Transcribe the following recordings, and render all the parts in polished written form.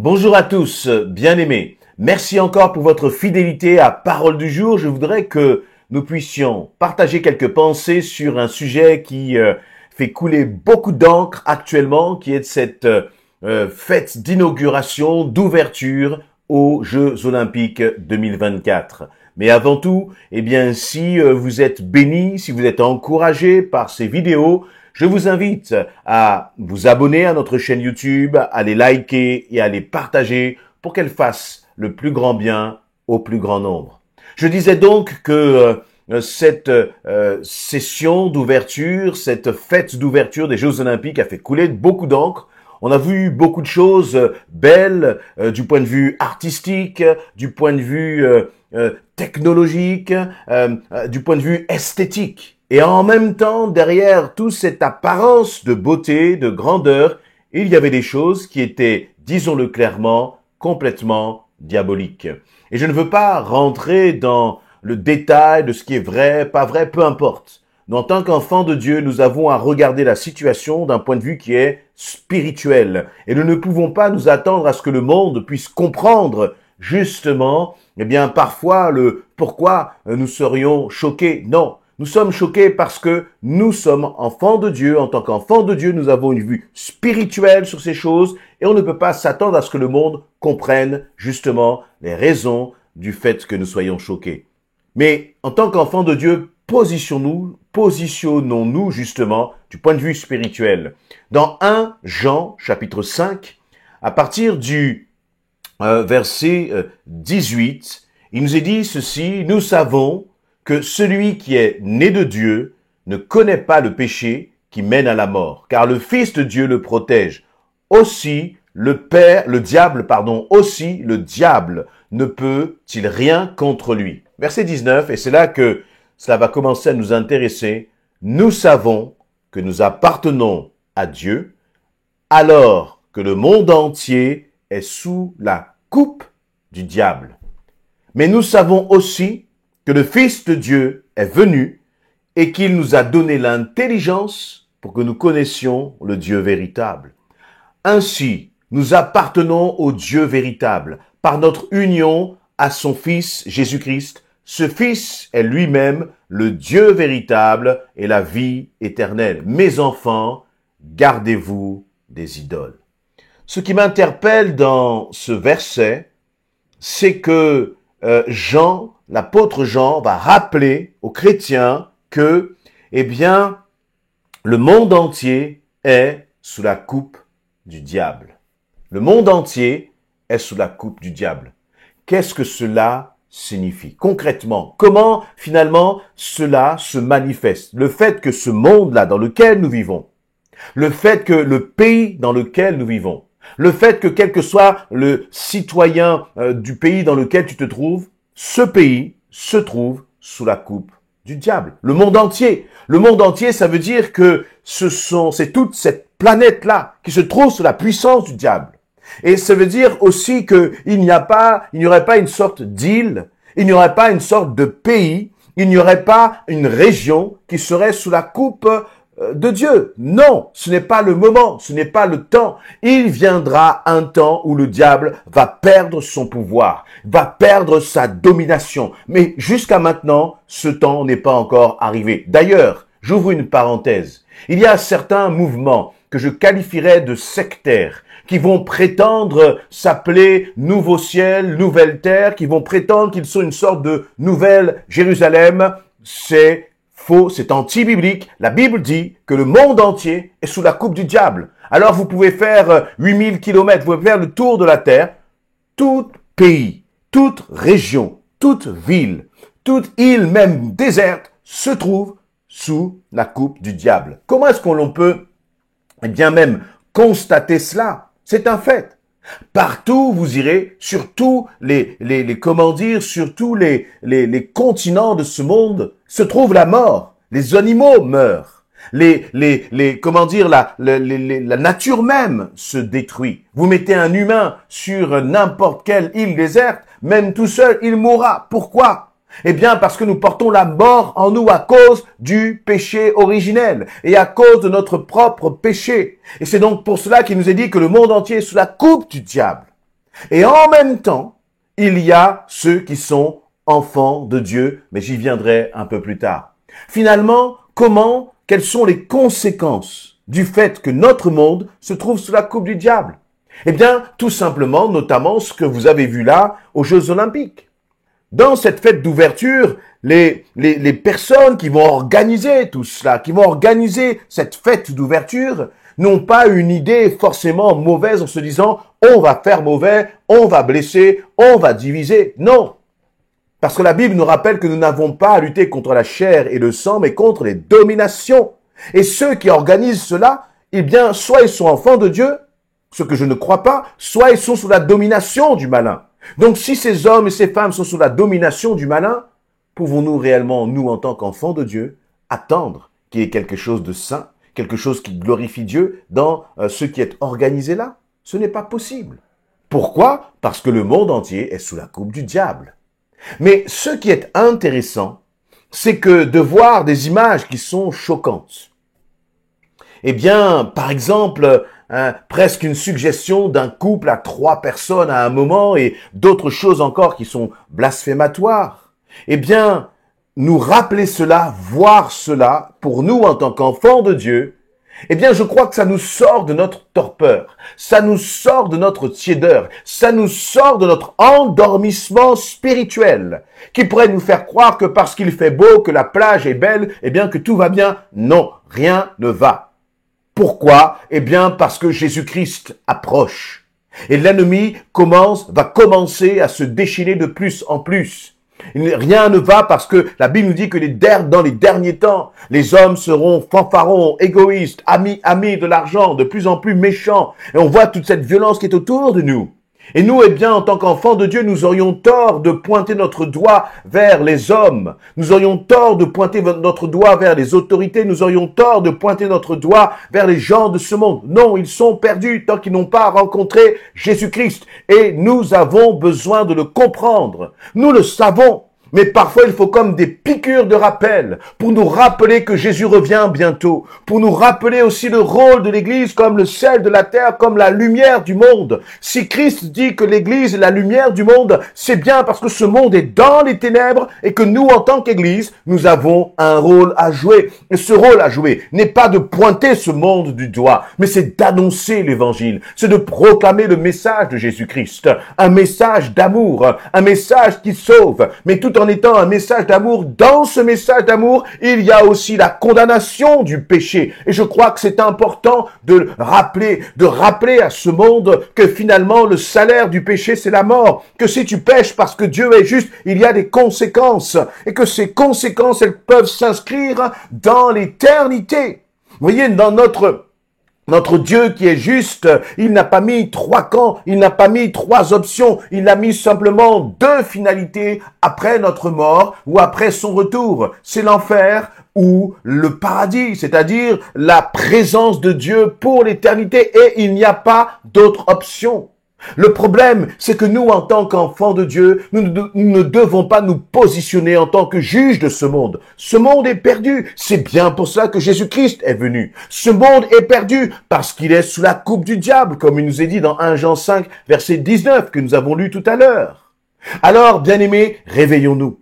Bonjour à tous, bien-aimés. Merci encore pour votre fidélité à Parole du jour. Je voudrais que nous puissions partager quelques pensées sur un sujet qui fait couler beaucoup d'encre actuellement, qui est de cette fête d'inauguration, d'ouverture aux Jeux Olympiques 2024. Mais avant tout, si vous êtes bénis, si vous êtes encouragés par ces vidéos, je vous invite à vous abonner à notre chaîne YouTube, à les liker et à les partager pour qu'elles fassent le plus grand bien au plus grand nombre. Je disais donc que cette session d'ouverture, cette fête d'ouverture des Jeux Olympiques a fait couler beaucoup d'encre. On a vu beaucoup de choses belles du point de vue artistique, du point de vue technologique, du point de vue esthétique. Et en même temps, derrière toute cette apparence de beauté, de grandeur, il y avait des choses qui étaient, disons-le clairement, complètement diaboliques. Et je ne veux pas rentrer dans le détail de ce qui est vrai, pas vrai, peu importe. Mais en tant qu'enfants de Dieu, nous avons à regarder la situation d'un point de vue qui est spirituel. Et nous ne pouvons pas nous attendre à ce que le monde puisse comprendre justement, parfois le pourquoi nous serions choqués. Non. Nous sommes choqués parce que nous sommes enfants de Dieu. En tant qu'enfants de Dieu, nous avons une vue spirituelle sur ces choses et on ne peut pas s'attendre à ce que le monde comprenne justement les raisons du fait que nous soyons choqués. Mais en tant qu'enfants de Dieu, positionnons-nous justement du point de vue spirituel. Dans 1 Jean chapitre 5, à partir du verset 18, il nous est dit ceci: nous savons que celui qui est né de Dieu ne connaît pas le péché qui mène à la mort, car le Fils de Dieu le protège. Aussi, le diable ne peut-il rien contre lui. Verset 19, et c'est là que cela va commencer à nous intéresser. Nous savons que nous appartenons à Dieu, alors que le monde entier est sous la coupe du diable. Mais nous savons aussi que le Fils de Dieu est venu et qu'il nous a donné l'intelligence pour que nous connaissions le Dieu véritable. Ainsi, nous appartenons au Dieu véritable par notre union à son Fils Jésus-Christ. Ce Fils est lui-même le Dieu véritable et la vie éternelle. Mes enfants, gardez-vous des idoles. Ce qui m'interpelle dans ce verset, c'est que l'apôtre Jean va rappeler aux chrétiens que, le monde entier est sous la coupe du diable. Le monde entier est sous la coupe du diable. Qu'est-ce que cela signifie concrètement? Comment finalement cela se manifeste? Le fait que ce monde-là dans lequel nous vivons, le fait que le pays dans lequel nous vivons, le fait que quel que soit le citoyen du pays dans lequel tu te trouves, ce pays se trouve sous la coupe du diable. Le monde entier. Le monde entier, ça veut dire que c'est toute cette planète-là qui se trouve sous la puissance du diable. Et ça veut dire aussi il n'y aurait pas une sorte d'île, il n'y aurait pas une sorte de pays, il n'y aurait pas une région qui serait sous la coupe de Dieu. Non, ce n'est pas le moment, ce n'est pas le temps. Il viendra un temps où le diable va perdre son pouvoir, va perdre sa domination. Mais jusqu'à maintenant, ce temps n'est pas encore arrivé. D'ailleurs, j'ouvre une parenthèse. Il y a certains mouvements que je qualifierais de sectaires, qui vont prétendre s'appeler Nouveau Ciel, Nouvelle Terre, qui vont prétendre qu'ils sont une sorte de Nouvelle Jérusalem. C'est faux, c'est anti-biblique. La Bible dit que le monde entier est sous la coupe du diable. Alors vous pouvez faire 8000 kilomètres, vous pouvez faire le tour de la terre. Tout pays, toute région, toute ville, toute île même déserte se trouve sous la coupe du diable. Comment est-ce qu'on peut même constater cela? C'est un fait. Partout vous irez, sur tous les continents de ce monde, se trouve la mort. Les animaux meurent. La nature même se détruit. Vous mettez un humain sur n'importe quelle île déserte, même tout seul, il mourra. Pourquoi? Eh bien, parce que nous portons la mort en nous à cause du péché originel et à cause de notre propre péché. Et c'est donc pour cela qu'il nous est dit que le monde entier est sous la coupe du diable. Et en même temps, il y a ceux qui sont enfants de Dieu, mais j'y viendrai un peu plus tard. Finalement, quelles sont les conséquences du fait que notre monde se trouve sous la coupe du diable? Eh bien, tout simplement, notamment ce que vous avez vu là aux Jeux Olympiques. Dans cette fête d'ouverture, les personnes qui vont organiser tout cela, qui vont organiser cette fête d'ouverture, n'ont pas une idée forcément mauvaise en se disant « on va faire mauvais, on va blesser, on va diviser ». Non. Parce que la Bible nous rappelle que nous n'avons pas à lutter contre la chair et le sang, mais contre les dominations. Et ceux qui organisent cela, eh bien, soit ils sont enfants de Dieu, ce que je ne crois pas, soit ils sont sous la domination du malin. Donc si ces hommes et ces femmes sont sous la domination du malin, pouvons-nous réellement, nous en tant qu'enfants de Dieu, attendre qu'il y ait quelque chose de saint, quelque chose qui glorifie Dieu dans ce qui est organisé là? Ce n'est pas possible. Pourquoi? Parce que le monde entier est sous la coupe du diable. Mais ce qui est intéressant, c'est que de voir des images qui sont choquantes. Eh bien, par exemple, presque une suggestion d'un couple à 3 personnes à un moment et d'autres choses encore qui sont blasphématoires. Eh bien, nous rappeler cela, voir cela, pour nous en tant qu'enfants de Dieu, eh bien, je crois que ça nous sort de notre torpeur, ça nous sort de notre tiédeur, ça nous sort de notre endormissement spirituel, qui pourrait nous faire croire que parce qu'il fait beau, que la plage est belle, eh bien, que tout va bien. Non, rien ne va. Pourquoi? Eh bien, parce que Jésus-Christ approche. Et l'ennemi va commencer à se déchaîner de plus en plus. Rien ne va parce que la Bible nous dit que dans les derniers temps, les hommes seront fanfarons, égoïstes, amis de l'argent, de plus en plus méchants. Et on voit toute cette violence qui est autour de nous. Et nous, eh bien, en tant qu'enfants de Dieu, nous aurions tort de pointer notre doigt vers les hommes. Nous aurions tort de pointer notre doigt vers les autorités. Nous aurions tort de pointer notre doigt vers les gens de ce monde. Non, ils sont perdus tant qu'ils n'ont pas rencontré Jésus-Christ. Et nous avons besoin de le comprendre. Nous le savons. Mais parfois, il faut comme des piqûres de rappel pour nous rappeler que Jésus revient bientôt, pour nous rappeler aussi le rôle de l'Église comme le sel de la terre, comme la lumière du monde. Si Christ dit que l'Église est la lumière du monde, c'est bien parce que ce monde est dans les ténèbres et que nous, en tant qu'Église, nous avons un rôle à jouer. Et ce rôle à jouer n'est pas de pointer ce monde du doigt, mais c'est d'annoncer l'Évangile, c'est de proclamer le message de Jésus-Christ, un message d'amour, un message qui sauve, mais tout en étant un message d'amour, dans ce message d'amour, il y a aussi la condamnation du péché. Et je crois que c'est important de rappeler à ce monde que finalement le salaire du péché c'est la mort. Que si tu pèches parce que Dieu est juste, il y a des conséquences. Et que ces conséquences, elles peuvent s'inscrire dans l'éternité. Vous voyez, dans notre Dieu qui est juste, il n'a pas mis 3 camps, il n'a pas mis 3 options, il a mis simplement 2 finalités après notre mort ou après son retour. C'est l'enfer ou le paradis, c'est-à-dire la présence de Dieu pour l'éternité et il n'y a pas d'autre option. Le problème, c'est que nous, en tant qu'enfants de Dieu, nous ne devons pas nous positionner en tant que juges de ce monde. Ce monde est perdu. C'est bien pour cela que Jésus-Christ est venu. Ce monde est perdu parce qu'il est sous la coupe du diable, comme il nous est dit dans 1 Jean 5, verset 19, que nous avons lu tout à l'heure. Alors, bien-aimés, réveillons-nous.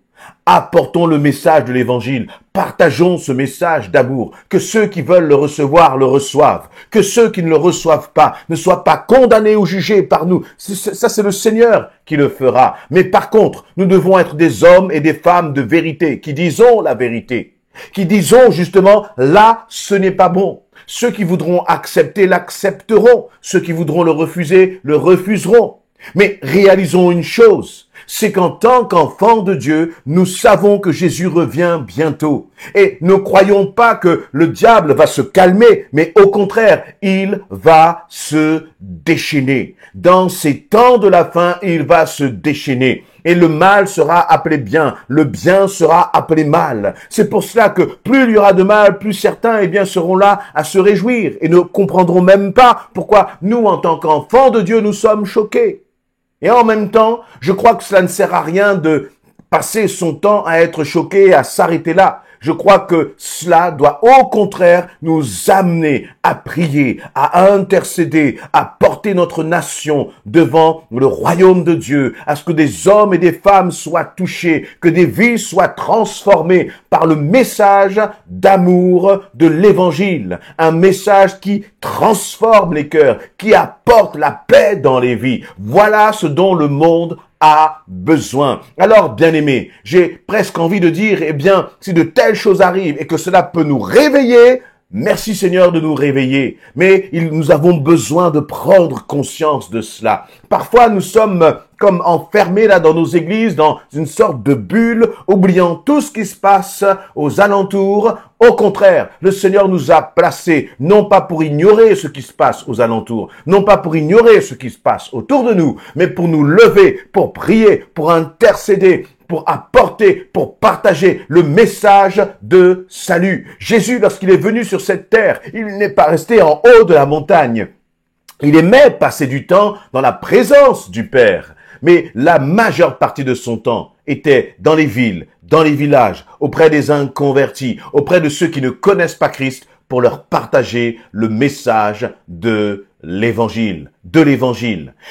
Apportons le message de l'Évangile. Partageons ce message d'amour. Que ceux qui veulent le recevoir le reçoivent. Que ceux qui ne le reçoivent pas ne soient pas condamnés ou jugés par nous. Ça, c'est le Seigneur qui le fera. Mais par contre, nous devons être des hommes et des femmes de vérité, qui disons la vérité. Qui disons justement, là, ce n'est pas bon. Ceux qui voudront accepter, l'accepteront. Ceux qui voudront le refuser, le refuseront. Mais réalisons une chose, c'est qu'en tant qu'enfants de Dieu, nous savons que Jésus revient bientôt. Et ne croyons pas que le diable va se calmer, mais au contraire, il va se déchaîner. Dans ces temps de la fin, il va se déchaîner. Et le mal sera appelé bien, le bien sera appelé mal. C'est pour cela que plus il y aura de mal, plus certains seront là à se réjouir et ne comprendront même pas pourquoi nous, en tant qu'enfants de Dieu, nous sommes choqués. Et en même temps, je crois que cela ne sert à rien de passer son temps à être choqué, à s'arrêter là. Je crois que cela doit au contraire nous amener à prier, à intercéder, à porter notre nation devant le royaume de Dieu, à ce que des hommes et des femmes soient touchés, que des vies soient transformées par le message d'amour de l'évangile. Un message qui transforme les cœurs, qui apporte la paix dans les vies. Voilà ce dont le monde a besoin. Alors, bien-aimés, j'ai presque envie de dire, eh bien, si de telles choses arrivent et que cela peut nous réveiller, merci Seigneur de nous réveiller. Mais nous avons besoin de prendre conscience de cela. Parfois, nous sommes comme enfermés là dans nos églises, dans une sorte de bulle, oubliant tout ce qui se passe aux alentours. Au contraire, le Seigneur nous a placés, non pas pour ignorer ce qui se passe aux alentours, non pas pour ignorer ce qui se passe autour de nous, mais pour nous lever, pour prier, pour intercéder, pour apporter, pour partager le message de salut. Jésus, lorsqu'il est venu sur cette terre, il n'est pas resté en haut de la montagne. Il aimait passer du temps dans la présence du Père. Mais la majeure partie de son temps était dans les villes, dans les villages, auprès des inconvertis, auprès de ceux qui ne connaissent pas Christ, pour leur partager le message de l'évangile,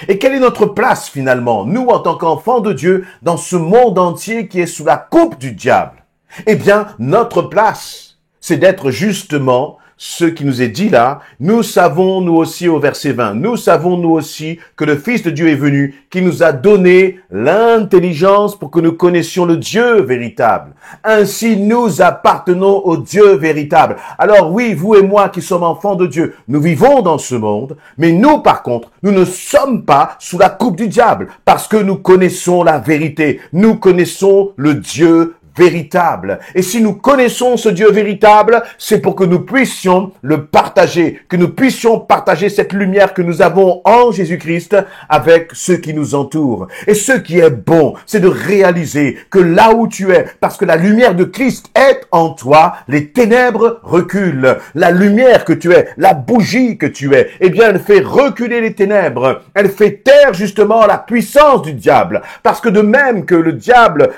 Et quelle est notre place finalement, nous en tant qu'enfants de Dieu, dans ce monde entier qui est sous la coupe du diable? Eh bien, notre place, c'est d'être justement ce qui nous est dit là. Nous savons, nous aussi, au verset 20, nous savons, nous aussi, que le Fils de Dieu est venu, qui nous a donné l'intelligence pour que nous connaissions le Dieu véritable. Ainsi, nous appartenons au Dieu véritable. Alors oui, vous et moi qui sommes enfants de Dieu, nous vivons dans ce monde, mais nous, par contre, nous ne sommes pas sous la coupe du diable, parce que nous connaissons la vérité. Nous connaissons le Dieu véritable. Et si nous connaissons ce Dieu véritable, c'est pour que nous puissions le partager, que nous puissions partager cette lumière que nous avons en Jésus-Christ avec ceux qui nous entourent. Et ce qui est bon, c'est de réaliser que là où tu es, parce que la lumière de Christ est en toi, les ténèbres reculent. La lumière que tu es, la bougie que tu es, eh bien, elle fait reculer les ténèbres. Elle fait taire justement la puissance du diable. Parce que de même que le diable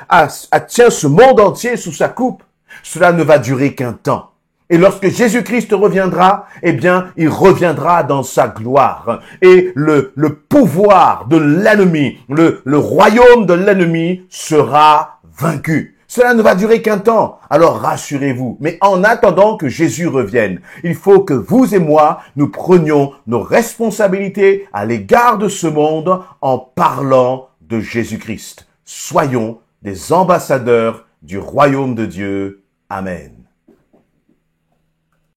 tient ce monde entier sous sa coupe, cela ne va durer qu'un temps. Et lorsque Jésus-Christ reviendra, eh bien, il reviendra dans sa gloire. Et le pouvoir de l'ennemi, le royaume de l'ennemi sera vaincu. Cela ne va durer qu'un temps. Alors rassurez-vous. Mais en attendant que Jésus revienne, il faut que vous et moi, nous prenions nos responsabilités à l'égard de ce monde en parlant de Jésus-Christ. Soyons des ambassadeurs du royaume de Dieu. Amen.